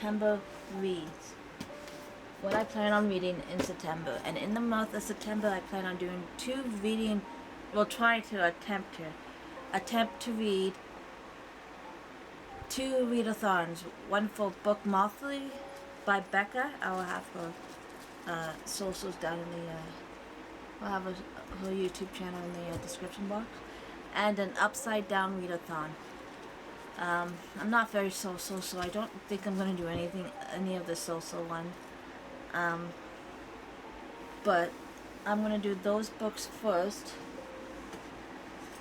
September reads. What I plan on reading in September. And in the month of September, I plan on doing 2 reading, well, trying to attempt to read 2 readathons. One for Book Monthly by Becca. I will have her socials down in the, I'll have her YouTube channel in the description box. And an upside down readathon. I'm not very social, so I don't think I'm going to do any of the social one. But I'm going to do those books first.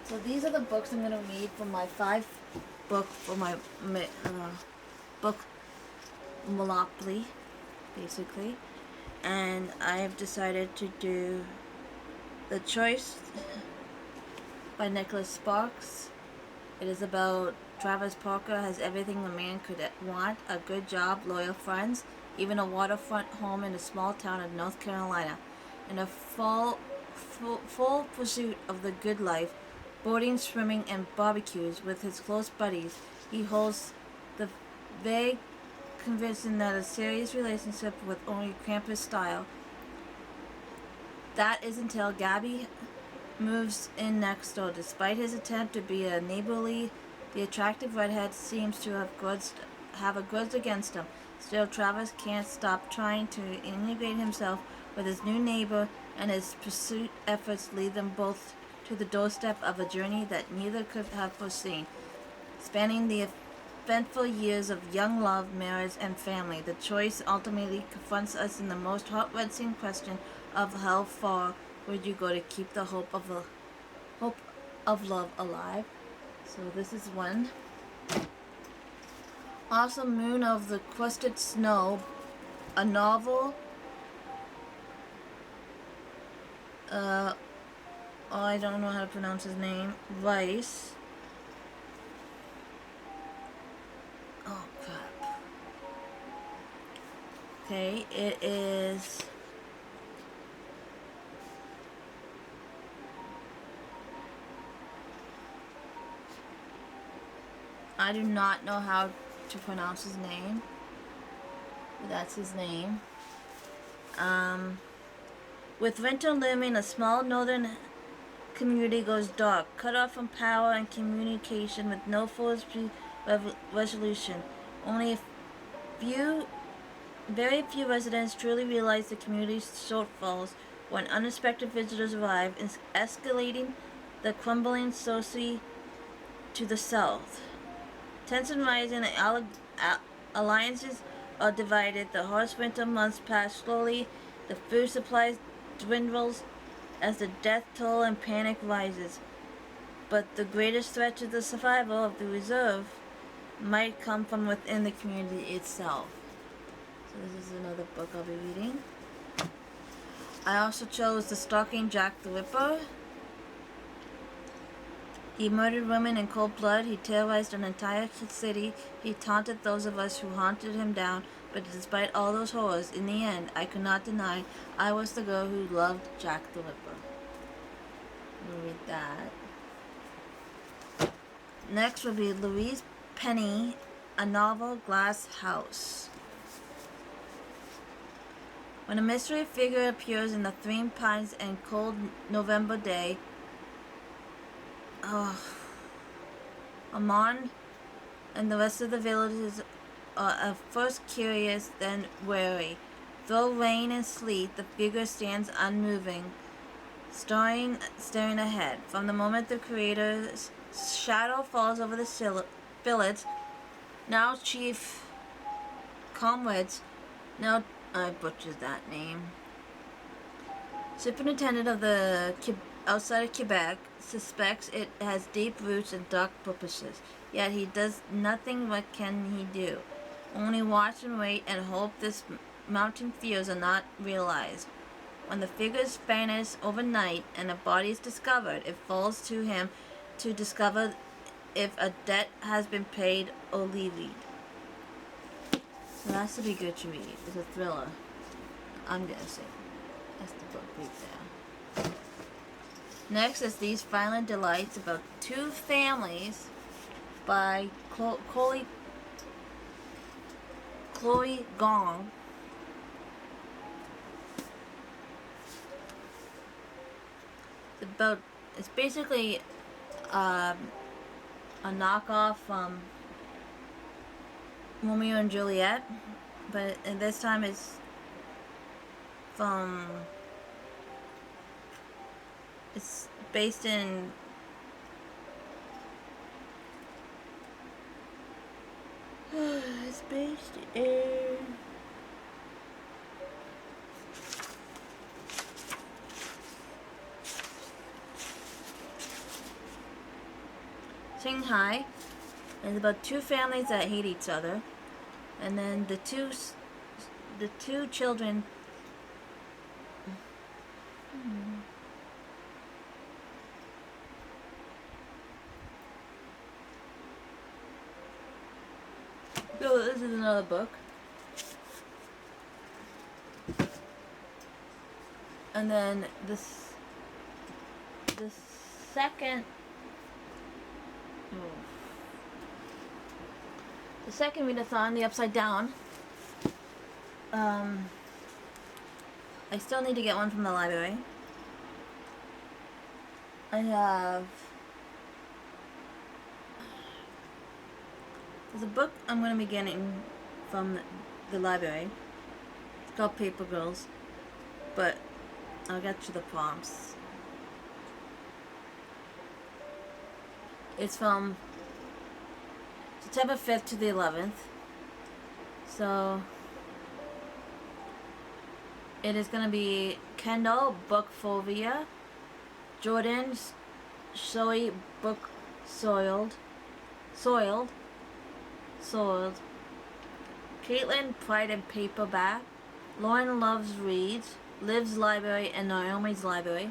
So these are the books I'm going to read from my 5-book, for my book monopoly, basically. And I have decided to do The Choice by Nicholas Sparks. It is about Travis Parker has everything a man could want: a good job, loyal friends, even a waterfront home in a small town of North Carolina. In a full pursuit of the good life, boating, swimming, and barbecues with his close buddies, he holds the vague conviction that a serious relationship with only campus style. That is until Gabby moves in next door. Despite his attempt to be a neighborly, the attractive redhead seems to have a grudge against him. Still, Travis can't stop trying to integrate himself with his new neighbor, and his pursuit efforts lead them both to the doorstep of a journey that neither could have foreseen. Spanning the eventful years of young love, marriage, and family, The Choice ultimately confronts us in the most heart-wrenching question of how far would you go to keep the hope of love alive. So this is one. Also, Moon of the Crusted Snow, a novel. I don't know how to pronounce his name. Rice. Oh crap. Okay, it is. I do not know how to pronounce his name, but that's his name. With winter looming, a small northern community goes dark, cut off from power and communication, with no forceful resolution. Only very few residents truly realize the community's shortfalls when unexpected visitors arrive, escalating the crumbling society to the south. Tension rising, alliances are divided. The harsh winter months pass slowly. The food supply dwindles as the death toll and panic rises. But the greatest threat to the survival of the reserve might come from within the community itself. So this is another book I'll be reading. I also chose The Stalking Jack the Ripper. He murdered women in cold blood. He terrorized an entire city. He taunted those of us who hunted him down. But despite all those horrors, in the end, I could not deny I was the girl who loved Jack the Ripper. We'll read that. Next will be Louise Penny, a novel, Glass House. When a mystery figure appears in the Three Pines and cold November day, Amon and the rest of the villagers are at first curious, then wary. Through rain and sleet, the figure stands unmoving, staring ahead. From the moment the creator's shadow falls over the village, now Chief Comrades, now I butchered that name, superintendent of the outside of Quebec, suspects it has deep roots and dark purposes. Yet he does nothing. What can he do? Only watch and wait and hope this mounting fears are not realized. When the figures vanish overnight and a body is discovered, it falls to him to discover if a debt has been paid or levied. So that should be good to read. It's a thriller, I'm guessing. That's the book right there. Next is These Violent Delights, about 2 families by Chloe Chloe Gong. It's basically a knockoff from Romeo and Juliet, but this time it's it's based in it's based in Shanghai. It's about two families that hate each other, and then the two children. So this is another book, and then the second. The second readathon, The Upside Down. I still need to get one from the library. I have... There's a book I'm going to be getting from the library. It's called Paper Girls. But I'll get to the prompts. It's from September 5th to the 11th. So it is going to be Kendall, book Fovia, Jordan, Zoe, book Soiled, Caitlin, Pride and Paperback, Lauren Loves Reads, Liv's Library, and Naomi's Library.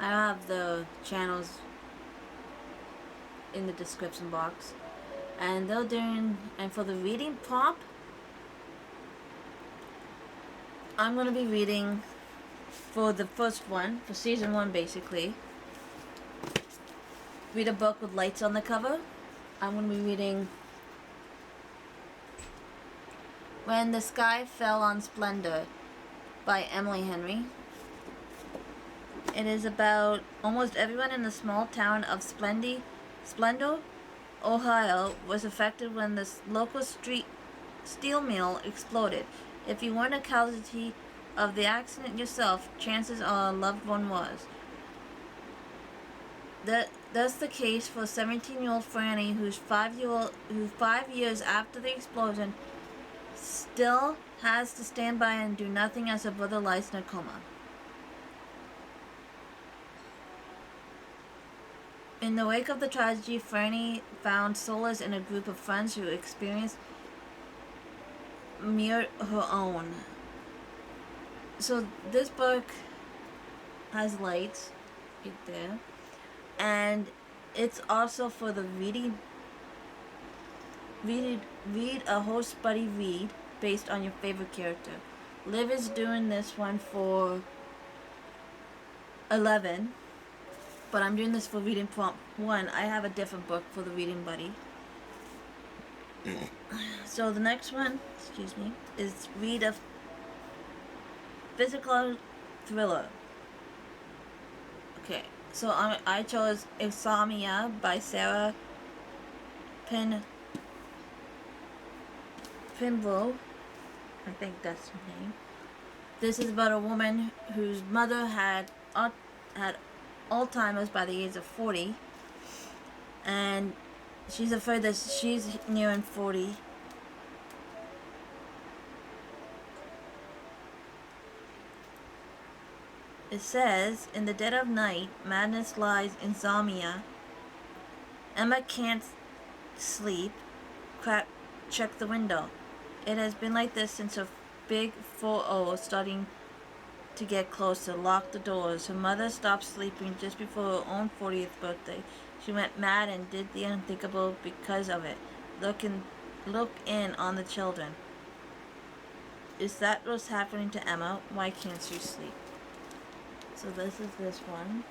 I have the channels in the description box. And and for the reading prompt, I'm going to be reading for the first one, for season 1 basically. Read a book with lights on the cover. I'm going to be reading When the Sky Fell on Splendor by Emily Henry. It is about almost everyone in the small town of Splendor, Ohio, was affected when the local steel mill exploded. If you weren't a casualty of the accident yourself, chances are a loved one was. That's the case for 17-year-old Franny, who 5 years after the explosion still has to stand by and do nothing as her brother lies in a coma. In the wake of the tragedy, Franny found solace in a group of friends who experienced mere her own. So this book has lights right there, and it's also for the read a host buddy read based on your favorite character. Liv is doing this one for 11. But I'm doing this for reading prompt 1. I have a different book for the reading buddy. So the next one, is read a physical thriller. Okay, so I chose Insomnia by Sarah Pinbro. I think that's her name. This is about a woman whose mother had Alzheimer's by the age of 40, and she's afraid that she's nearing 40. It says, in the dead of night, madness lies insomnia. Emma can't sleep. Check the window. It has been like this since her big 4-0 starting to get closer. Lock the doors. Her mother stopped sleeping just before her own 40th birthday. She went mad and did the unthinkable because of it. Look in on the children. Is that what's happening to Emma? Why can't she sleep? So this is this one.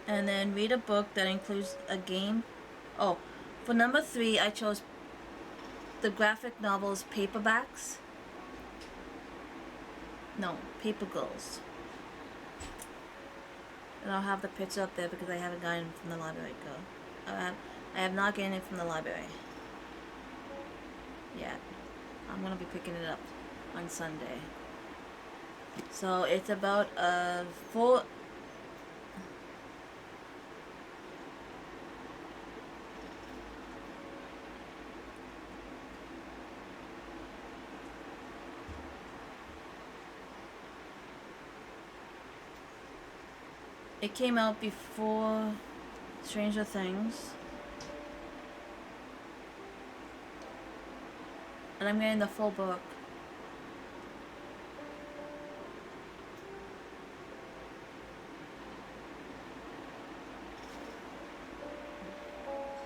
And then read a book that includes a game. Oh, for number 3, I chose the graphic novels Paperbacks. No, Paper Girls. And I'll have the picture up there because I haven't gotten it from the library. I have not gotten it from the library yet. I'm gonna be picking it up on Sunday. So it's about a full. It came out before Stranger Things. And I'm getting the full book.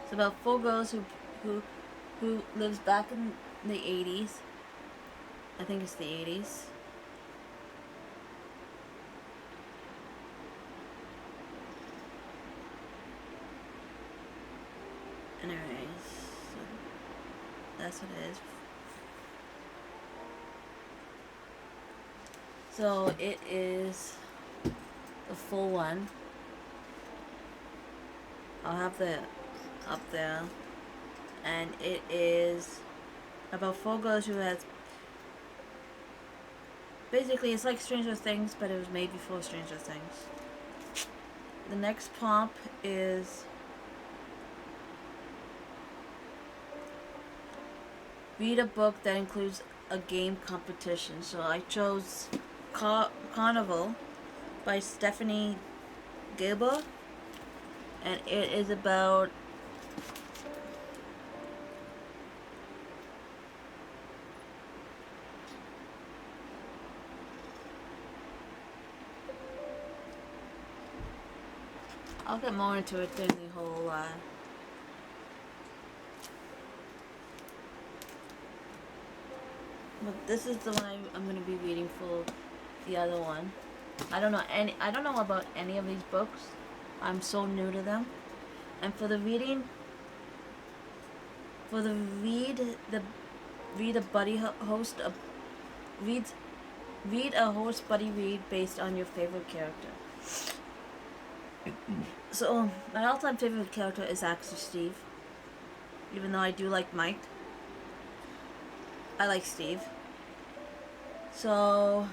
It's about 4 girls who lives back in the 80s. I think it's the 80s. Anyways, so that's what it is. So it is the full one. I'll have the up there, and it is about 4 girls who has basically, it's like Stranger Things, but it was made before Stranger Things. The next prompt is read a book that includes a game competition. So I chose Carnival by Stephanie Gilbert, and it is about I'll get more into it during the whole but this is the one I'm going to be reading for the other one. I don't know about any of these books. I'm so new to them. And for the reading, read a buddy host a read a host buddy read based on your favorite character. So my all-time favorite character is actually Steve. Even though I do like Mike, I like Steve. So,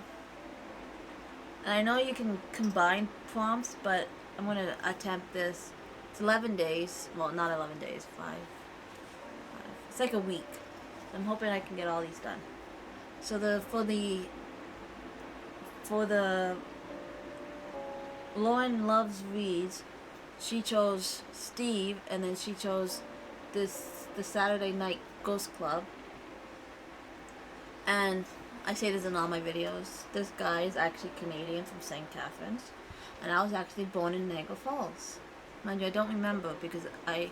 and I know you can combine prompts, but I'm going to attempt this. It's 11 days. Well, not 11 days. 5. It's like a week. I'm hoping I can get all these done. So for the Lauren Loves Reads, she chose Steve, and then she chose the Saturday Night Ghost Club. And I say this in all my videos, this guy is actually Canadian from St. Catharines, and I was actually born in Niagara Falls. Mind you, I don't remember because I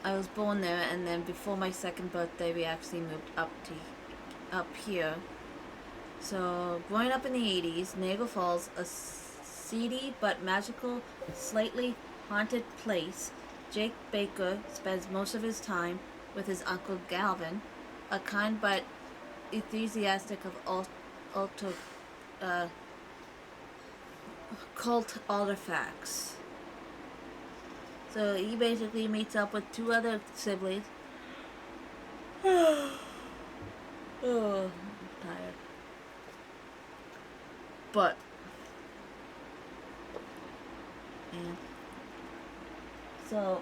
was born there, and then before my 2nd birthday we actually moved up here. So growing up in the 80s, Niagara Falls, a seedy but magical, slightly haunted place, Jake Baker spends most of his time with his uncle Galvin, a kind but enthusiastic of cult artifacts. So he basically meets up with 2 other siblings. Oh, I'm tired. But and so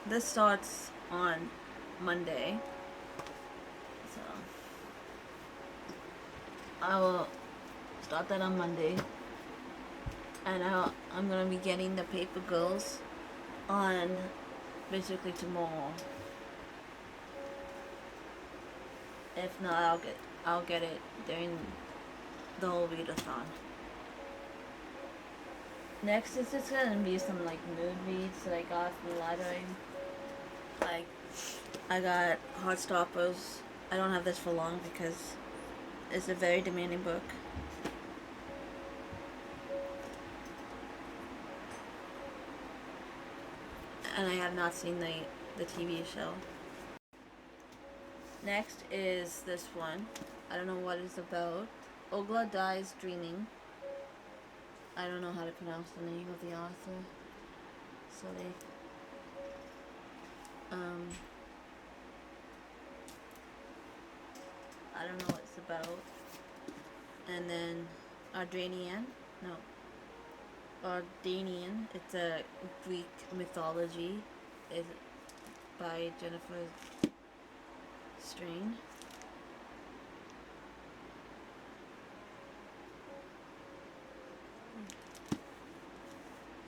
this starts on Monday. So I will start that on Monday. And I'm going to be getting the Paper Girls on basically tomorrow. If not, I'll get it during the whole readathon. Next is just going to be some like mood reads that I got from the library. Like, I got Heartstoppers. I don't have this for long because it's a very demanding book. and I have not seen the TV show. Next is this one. I don't know what it's about. Ogla Dies Dreaming. I don't know how to pronounce the name of the author. So they I don't know what it's about. And then Ardanian. It's a Greek mythology. Is by Jennifer Strain.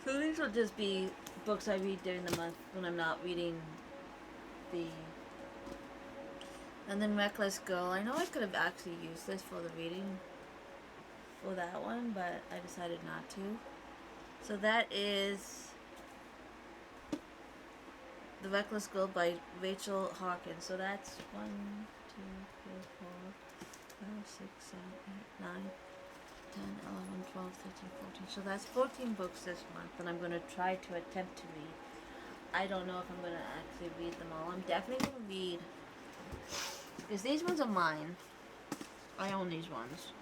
So these will just be books I read during the month when I'm not reading the... And then Reckless Girl. I know I could have actually used this for the reading for that one, but I decided not to. So that is The Reckless Girl by Rachel Hawkins. So that's 1, 2, 3, 4, 5, 6, 7, 8, 9, 10, 11, 12, 13, 14. So that's 14 books this month that I'm going to try to attempt to read. I don't know if I'm going to actually read them all. I'm definitely going to read, because these ones are mine. I own these ones.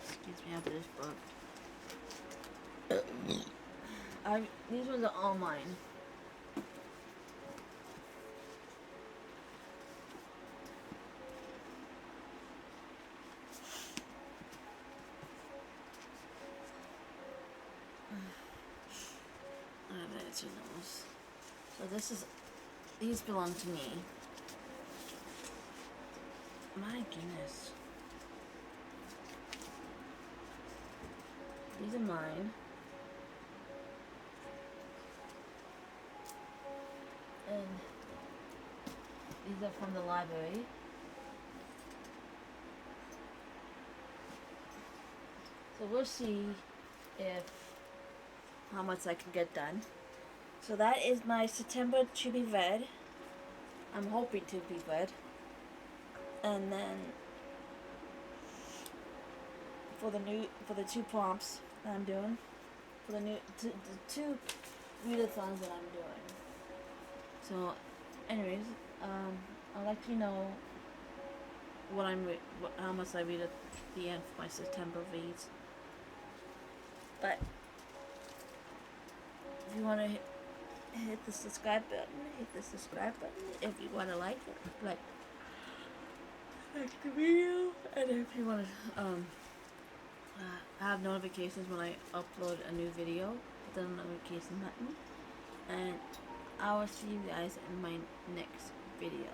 Excuse me after this book. These ones are all mine. That's your nose. So these belong to me. My goodness. These are mine. And these are from the library. So we'll see how much I can get done. So that is my September to be read. I'm hoping to be read. And then for the two prompts that I'm doing, for the two readathons that I'm doing. So, anyways, I'll let you know how much I read at the end for my September reads. But if you want to hit the subscribe button. If you want to like it, like the video, and if you want to have notifications when I upload a new video, hit the notification button, and I will see you guys in my next video.